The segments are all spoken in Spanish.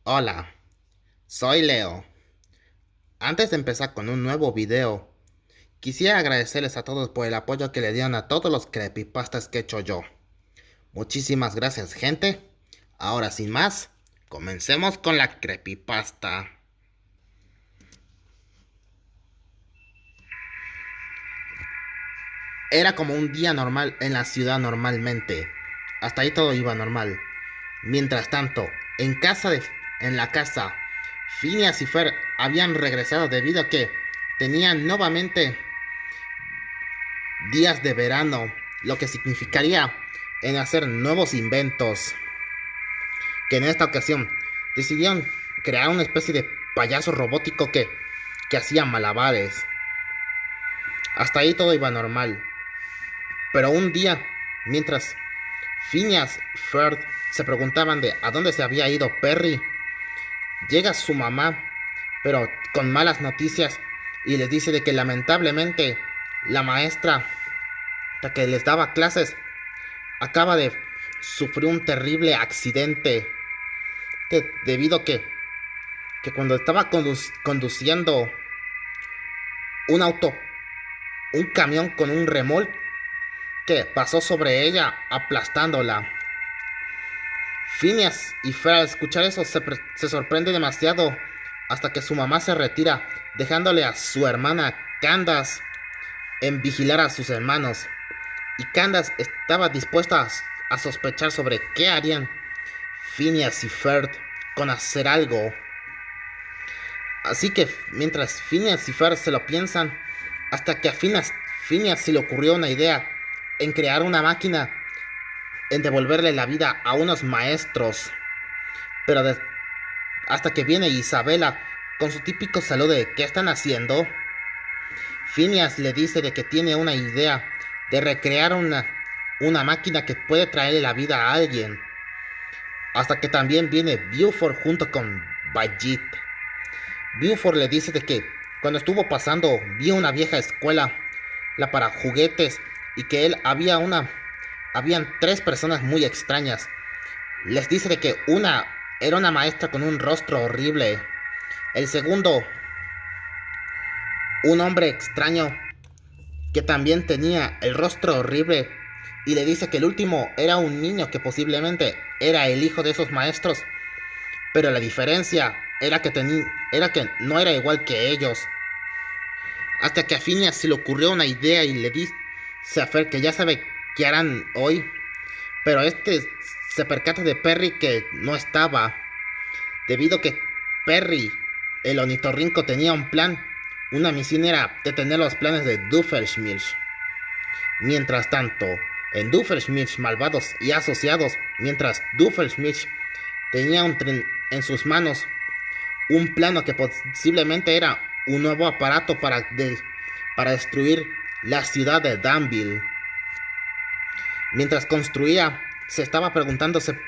Hola, soy Leo. Antes de empezar con un nuevo video, quisiera agradecerles a todos por el apoyo que le dieron a todos los creepypastas que he hecho yo. Muchísimas gracias, gente. Ahora sin más, comencemos con la creepypasta. Era como un día normal en la ciudad normalmente. Hasta ahí todo iba normal. Mientras tanto, en la casa, Phineas y Fer habían regresado debido a que tenían nuevamente días de verano, lo que significaría en hacer nuevos inventos, que en esta ocasión decidieron crear una especie de payaso robótico que hacía malabares. Hasta ahí todo iba normal. Pero un día, mientras Phineas y Ferb se preguntaban de a dónde se había ido Perry, llega su mamá, pero con malas noticias, y les dice de que lamentablemente la maestra, la que les daba clases, acaba de sufrir un terrible accidente debido a que cuando estaba conduciendo un auto, un camión con un remolque pasó sobre ella aplastándola. Phineas y Fer al escuchar eso se sorprende demasiado hasta que su mamá se retira, dejándole a su hermana Candace en vigilar a sus hermanos. Y Candace estaba dispuesta a sospechar sobre qué harían Phineas y Ferb con hacer algo. Así que mientras Phineas y Ferb se lo piensan, hasta que a Phineas se le ocurrió una idea en crear una máquina en devolverle la vida a unos maestros. Pero hasta que viene Isabela con su típico saludo de ¿qué están haciendo? Phineas le dice de que tiene una idea de recrear una máquina que puede traerle la vida a alguien. Hasta que también viene Buford junto con Bajit. Buford le dice de que cuando estuvo pasando vio una vieja escuela, la para juguetes, y que habían tres personas muy extrañas. Les dice de que una era una maestra con un rostro horrible, el segundo un hombre extraño que también tenía el rostro horrible, y le dice que el último era un niño que posiblemente era el hijo de esos maestros, pero la diferencia era que no era igual que ellos. Hasta que a Phineas se le ocurrió una idea y le dice a Fer que ya sabe qué harán hoy, pero se percata de Perry que no estaba, debido a que Perry, el ornitorrinco, tenía un plan. Una misión era detener los planes de Doofenshmirtz. Mientras tanto, en Doofenshmirtz malvados y asociados, mientras Doofenshmirtz tenía en sus manos un plano que posiblemente era un nuevo aparato para destruir la ciudad de Danville. Mientras construía, se estaba preguntándose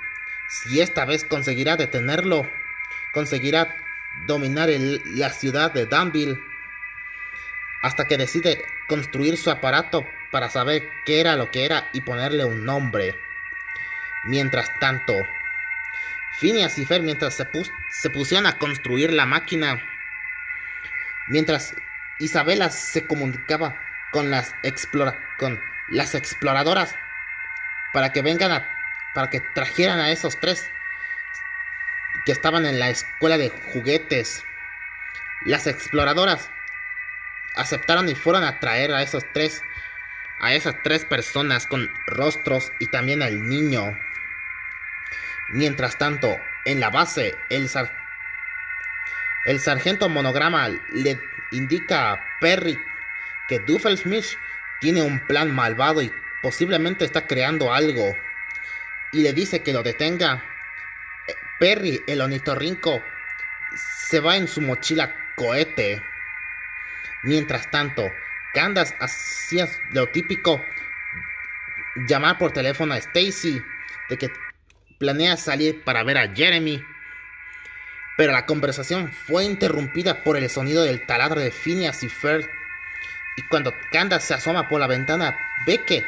si esta vez conseguirá detenerlo, conseguirá dominar la ciudad de Danville, hasta que decide construir su aparato para saber qué era lo que era y ponerle un nombre. Mientras tanto, Phineas y Fer, mientras se pusieron a construir la máquina, mientras Isabela se comunicaba con con las exploradoras para que para que trajeran a esos tres que estaban en la escuela de juguetes. Las exploradoras aceptaron y fueron a traer a esas tres personas con rostros y también al niño. Mientras tanto, en la base, el sargento Monograma le indica a Perry que Doofenshmirtz tiene un plan malvado y posiblemente está creando algo, y le dice que lo detenga. Perry, el ornitorrinco, se va en su mochila cohete. Mientras tanto, Candace hacía lo típico, llamar por teléfono a Stacy de que planea salir para ver a Jeremy. Pero la conversación fue interrumpida por el sonido del taladro de Phineas y Ferb. Y cuando Candace se asoma por la ventana, ve que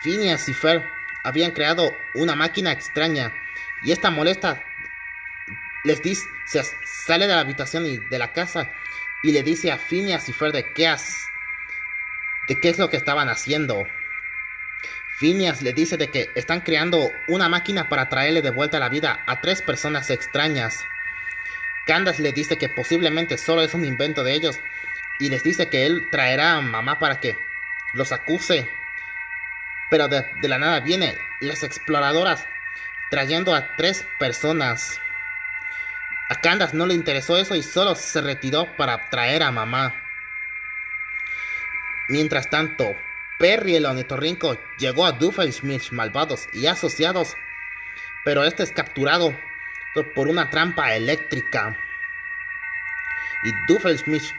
Phineas y Ferb habían creado una máquina extraña. Y esta molesta les dice, se sale de la habitación y de la casa y le dice a Phineas y Ferb de qué es lo que estaban haciendo. Phineas le dice de que están creando una máquina para traerle de vuelta a la vida a 3 personas extrañas. Candace le dice que posiblemente solo es un invento de ellos y les dice que él traerá a mamá para que los acuse. Pero de la nada vienen las exploradoras trayendo a 3 personas. A Candace no le interesó eso y solo se retiró para traer a mamá. Mientras tanto, Perry el ornitorrinco llegó a Doofenshmirtz malvados y asociados, pero este es capturado por una trampa eléctrica. Y Doofenshmirtz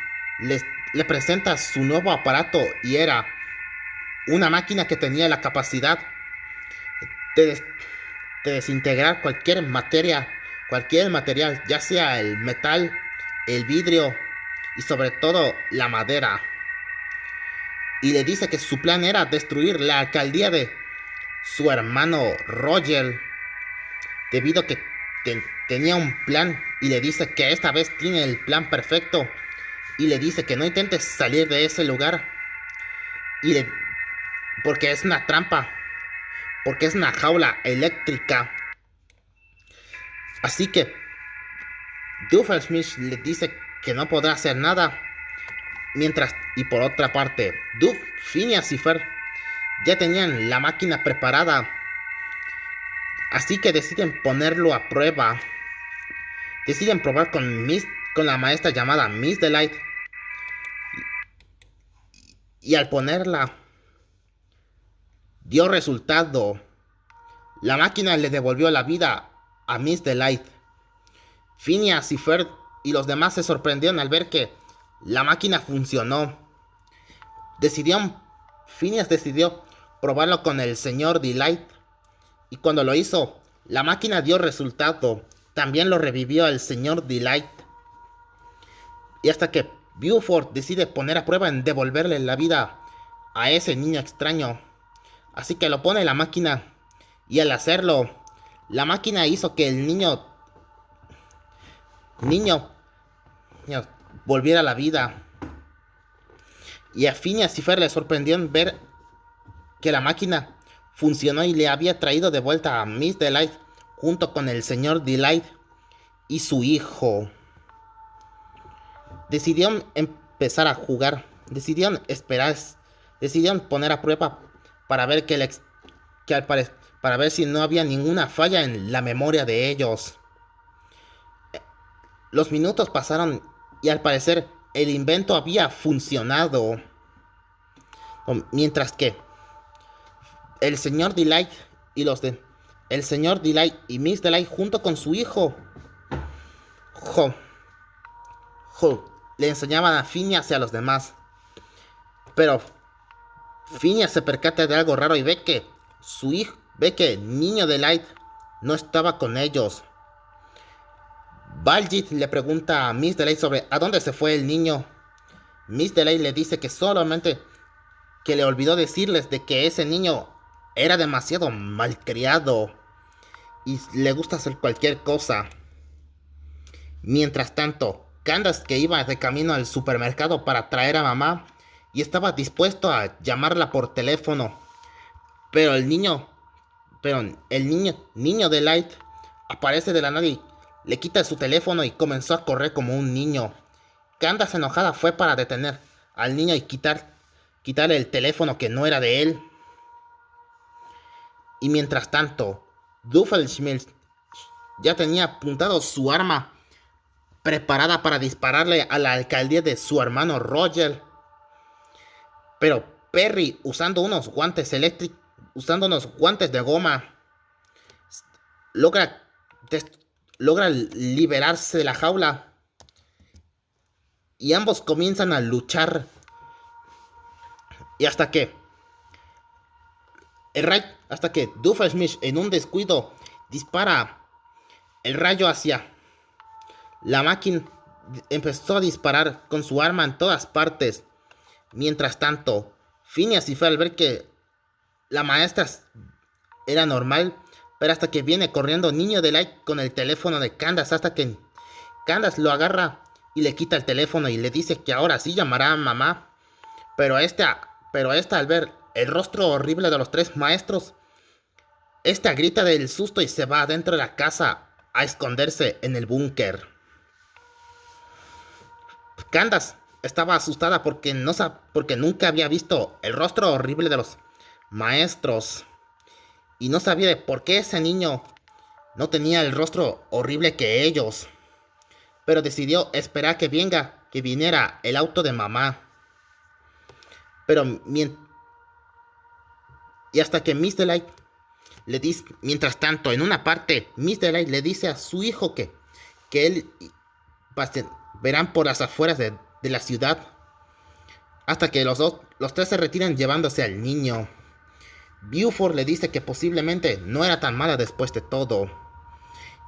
le presenta su nuevo aparato y era una máquina que tenía la capacidad de desintegrar cualquier material, ya sea el metal, el vidrio y sobre todo la madera. Y le dice que su plan era destruir la alcaldía de su hermano Roger, debido a que tenía un plan, y le dice que esta vez tiene el plan perfecto y le dice que no intentes salir de ese lugar porque es una trampa, porque es una jaula eléctrica. Así que Doofenshmirtz le dice que no podrá hacer nada. Y por otra parte, Phineas y Ferb ya tenían la máquina preparada, así que deciden ponerlo a prueba. Deciden probar con la maestra llamada Miss Delight, y al ponerla dio resultado. La máquina le devolvió la vida a Miss Delight. Phineas y Ferb y los demás se sorprendieron al ver que la máquina funcionó. Phineas decidió probarlo con el señor Delight, y cuando lo hizo, la máquina dio resultado. También lo revivió el señor Delight. Y hasta que Buford decide poner a prueba en devolverle la vida a ese niño extraño. Así que lo pone en la máquina, y al hacerlo, la máquina hizo que el niño volviera a la vida. Y a Phineas y Ferb le sorprendió en ver que la máquina funcionó y le había traído de vuelta a Miss Delight junto con el señor Delight y su hijo. Decidieron empezar a jugar, decidieron poner a prueba para ver para ver si no había ninguna falla en la memoria de ellos. Los minutos pasaron y al parecer el invento había funcionado. Mientras que el señor Delight y Miss Delight junto con su hijo le enseñaban a Phineas y a los demás. Pero Phineas se percata de algo raro y ve que el niño Delight no estaba con ellos. Baljeet le pregunta a Miss Delight sobre a dónde se fue el niño. Miss Delight le dice que solamente que le olvidó decirles de que ese niño era demasiado malcriado y le gusta hacer cualquier cosa. Mientras tanto, Candace, que iba de camino al supermercado para traer a mamá y estaba dispuesto a llamarla por teléfono, pero el niño Delight aparece de la nada y le quita su teléfono y comenzó a correr como un niño. Candace, enojada, fue para detener al niño y quitarle el teléfono que no era de él. Y mientras tanto, Doofenshmirtz ya tenía apuntado su arma preparada para dispararle a la alcaldía de su hermano Roger. Pero Perry, usando unos guantes de goma, logra liberarse de la jaula y ambos comienzan a luchar. Y hasta que Doofenshmirtz, en un descuido, dispara el rayo hacia la máquina. Empezó a disparar con su arma en todas partes. Mientras tanto, Phineas y Ferb, al ver que la maestra era normal, Pero hasta que viene corriendo Niño de Light con el teléfono de Candace, hasta que Candace lo agarra y le quita el teléfono y le dice que ahora sí llamará a mamá. Pero esta al ver el rostro horrible de los tres maestros, esta grita del susto y se va adentro de la casa a esconderse en el búnker. Candace estaba asustada porque nunca había visto el rostro horrible de los maestros y no sabía de por qué ese niño no tenía el rostro horrible que ellos. Pero decidió esperar que viniera el auto de mamá. Pero y hasta que Miss Delight le dice, mientras tanto, en una parte, Miss Delight le dice a su hijo que él verán por las afueras de la ciudad hasta que los tres se retiran llevándose al niño. Buford le dice que posiblemente no era tan mala después de todo.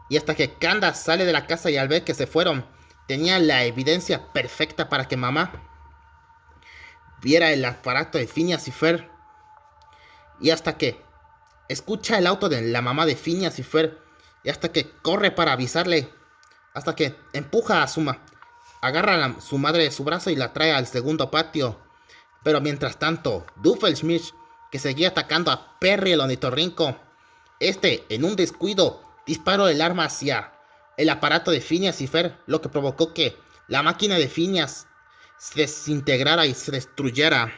Y hasta que Candace sale de la casa y al ver que se fueron, tenía la evidencia perfecta para que mamá viera el aparato de Phineas y Ferb. Y hasta que escucha el auto de la mamá de Phineas y Ferb, y hasta que corre para avisarle, hasta que empuja a agarra a su madre de su brazo y la trae al segundo patio. Pero mientras tanto, Doofenshmirtz, que seguía atacando a Perry el ornitorrinco, en un descuido, disparó el arma hacia el aparato de Phineas y Ferb, lo que provocó que la máquina de Phineas se desintegrara y se destruyera.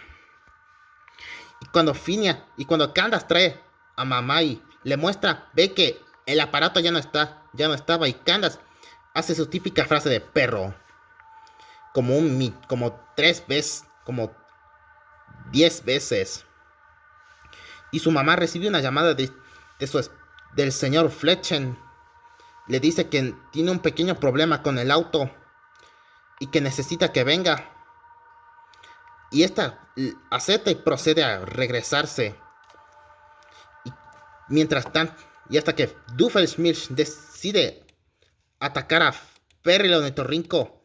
Y cuando Candace trae a mamá y le muestra, ve que el aparato ya no estaba, y Candace hace su típica frase de perro, como 3 veces, como 10 veces. Y su mamá recibe una llamada del señor Fletcher. Le dice que tiene un pequeño problema con el auto y que necesita que venga. Y esta acepta y procede a regresarse. Y hasta que Doofenshmirtz decide atacar a Perry el ornitorrinco,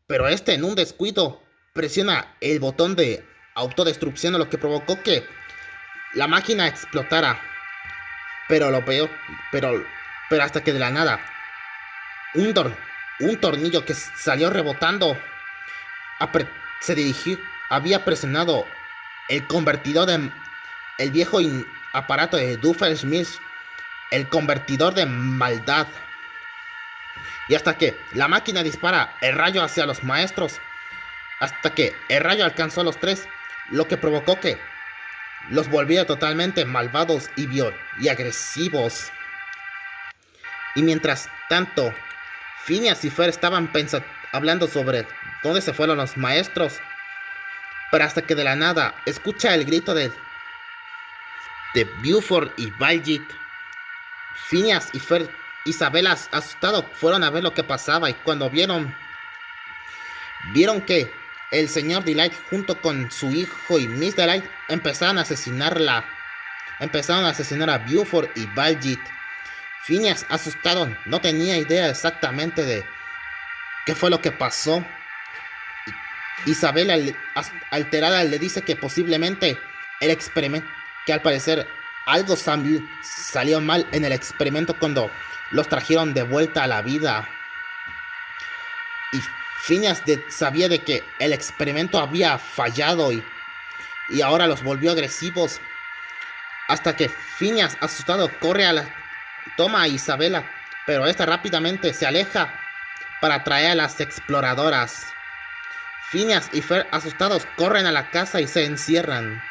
pero en un descuido presiona el botón de autodestrucción, lo que provocó que la máquina explotara. Pero hasta que de la nada un tornillo que salió rebotando había presionado el convertidor el viejo aparato de Doofenshmirtz, el convertidor de maldad. Y hasta que la máquina dispara el rayo hacia los maestros, hasta que el rayo alcanzó a los tres, lo que provocó que los volviera totalmente malvados y agresivos. Y mientras tanto, Phineas y Ferb estaban hablando sobre dónde se fueron los maestros, pero hasta que de la nada escucha el grito de Buford y Baljeet. Phineas y Ferb, Isabela, asustados, fueron a ver lo que pasaba, y cuando vieron que el señor Delight junto con su hijo y Miss Delight empezaron a asesinar a Buford y Baljeet. Phineas, asustado, no tenía idea exactamente de qué fue lo que pasó. Isabela, alterada, le dice que posiblemente el experimento, que al parecer algo salió mal en el experimento cuando los trajeron de vuelta a la vida. Y Phineas sabía de que el experimento había fallado y ahora los volvió agresivos. Hasta que Phineas, asustado, toma a Isabela, pero esta rápidamente se aleja para traer a las exploradoras. Phineas y Ferb, asustados, corren a la casa y se encierran.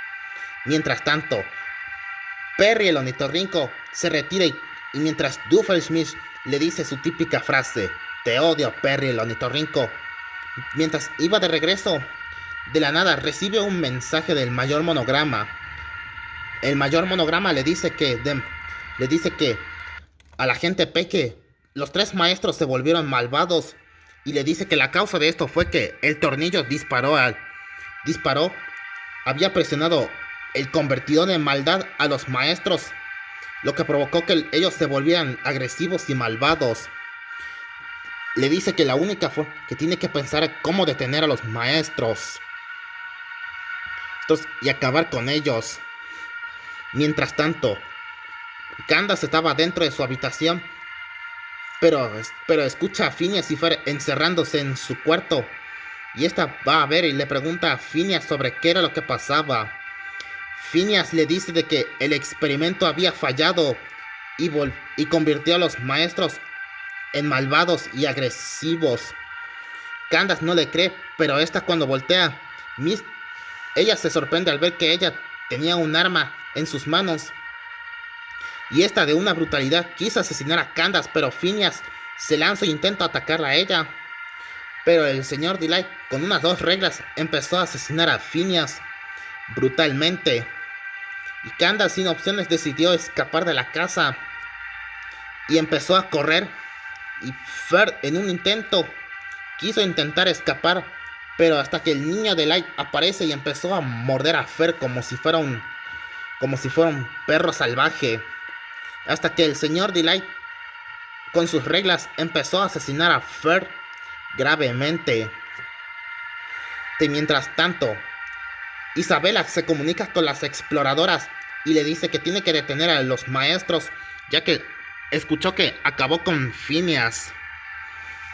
Mientras tanto, Perry el ornitorrinco se retira y mientras Doofenshmirtz le dice su típica frase: "Te odio, Perry el ornitorrinco". Mientras iba de regreso, de la nada recibe un mensaje del mayor monograma. El mayor monograma le dice que a la gente que los tres maestros se volvieron malvados, y le dice que la causa de esto fue que el tornillo había presionado el convertidor de maldad a los maestros, lo que provocó que ellos se volvieran agresivos y malvados. Le dice que la única forma que tiene que pensar es cómo detener a los maestros y acabar con ellos. Mientras tanto, Candace estaba dentro de su habitación, pero escucha a Phineas y Fer encerrándose en su cuarto. Y esta va a ver y le pregunta a Phineas sobre qué era lo que pasaba. Phineas le dice de que el experimento había fallado y convirtió a los maestros en malvados y agresivos. Candace no le cree, pero esta cuando voltea, ella se sorprende al ver que ella tenía un arma en sus manos. Y esta de una brutalidad quiso asesinar a Candace, pero Phineas se lanza e intenta atacarla a ella. Pero el señor Delight, con unas 2 reglas, empezó a asesinar a Phineas brutalmente. Y Candace, sin opciones, decidió escapar de la casa y empezó a correr. Y Fer, en un intento, quiso intentar escapar, pero hasta que el niño Delight aparece y empezó a morder a Fer como si fuera un perro salvaje. Hasta que el señor Delight, con sus reglas, empezó a asesinar a Fer gravemente. Y mientras tanto, Isabela se comunica con las exploradoras y le dice que tiene que detener a los maestros, ya que escuchó que acabó con Phineas.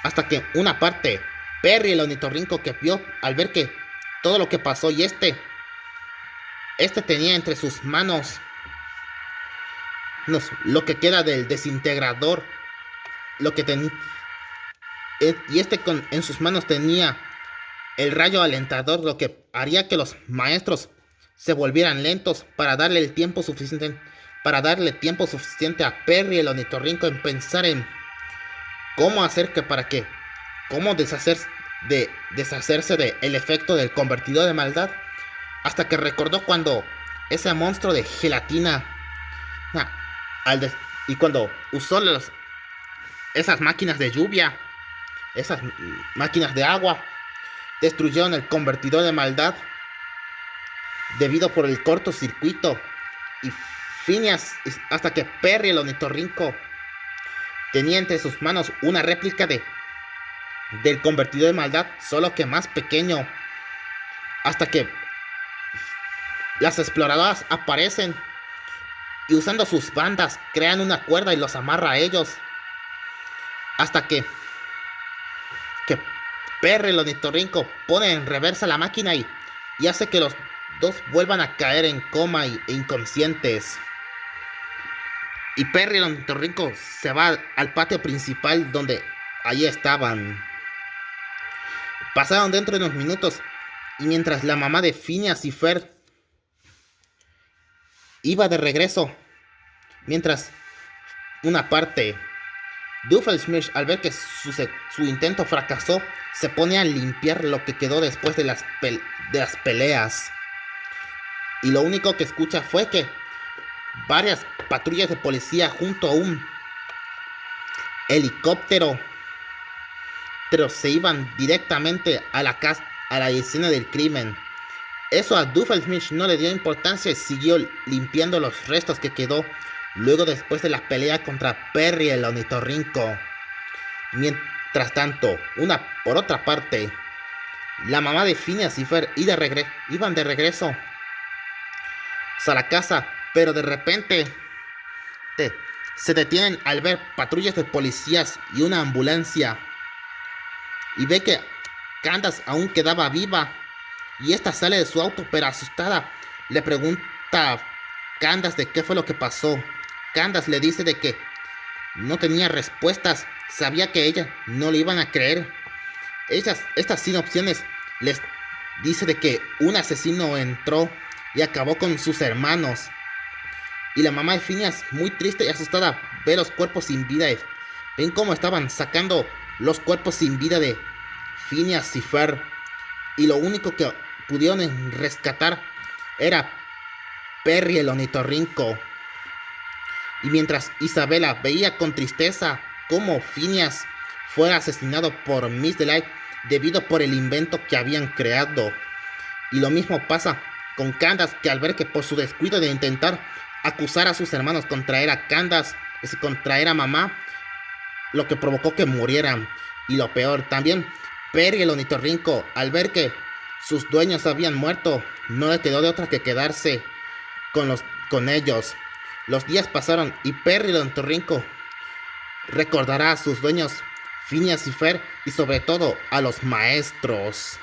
Hasta que una parte, Perry, el ornitorrinco, que vio al ver que todo lo que pasó, y este tenía entre sus manos lo que queda del desintegrador, y en sus manos tenía el rayo alentador, lo que haría que los maestros se volvieran lentos para darle tiempo suficiente a Perry, el ornitorrinco, en pensar en cómo deshacerse del efecto del convertidor de maldad, hasta que recordó cuando ese monstruo de gelatina y cuando usó esas máquinas de lluvia, esas máquinas de agua, destruyeron el convertidor de maldad debido por el cortocircuito. Y Phineas, hasta que Perry, el ornitorrinco, tenía entre sus manos una réplica del convertidor de maldad, solo que más pequeño. Hasta que las exploradoras aparecen y usando sus bandas crean una cuerda y los amarra a ellos. Hasta que Perry, el ornitorrinco, pone en reversa la máquina y hace que los 2 vuelvan a caer en coma e inconscientes. Y Perry, el ornitorrinco, se va al patio principal donde allí estaban. Pasaron dentro de unos minutos y mientras la mamá de Phineas y Fer iba de regreso, mientras una parte, Doofenshmirtz, al ver que su intento fracasó, se pone a limpiar lo que quedó después de las peleas. Y lo único que escucha fue que varias patrullas de policía junto a un helicóptero, pero se iban directamente a la escena del crimen. Eso a Doofenshmirtz no le dio importancia y siguió limpiando los restos que quedó luego después de la pelea contra Perry, el ornitorrinco. Mientras tanto, por otra parte, la mamá de Phineas y Fer iban de regreso a la casa, pero de repente se detienen al ver patrullas de policías y una ambulancia, y ve que Candace aún quedaba viva, y esta sale de su auto, pero asustada le pregunta a Candace de qué fue lo que pasó. Candace le dice de que no tenía respuestas, sabía que ella no le iban a creer. Estas sin opciones les dice de que un asesino entró y acabó con sus hermanos. Y la mamá de Phineas, muy triste y asustada, ve los cuerpos sin vida. Ven cómo estaban sacando los cuerpos sin vida de Phineas y Fer, y lo único que pudieron rescatar era Perry, el ornitorrinco. Y mientras Isabela veía con tristeza cómo Phineas fue asesinado por Miss Delight debido por el invento que habían creado. Y lo mismo pasa con Candace, que al ver que por su descuido de intentar acusar a sus hermanos contraer a Candace, contraer a mamá, lo que provocó que murieran. Y lo peor, también Perry, el ornitorrinco, al ver que sus dueños habían muerto, no le quedó de otra que quedarse con ellos. Los días pasaron y Perry el ornitorrinco recordará a sus dueños, Phineas y Fer, y sobre todo a los maestros.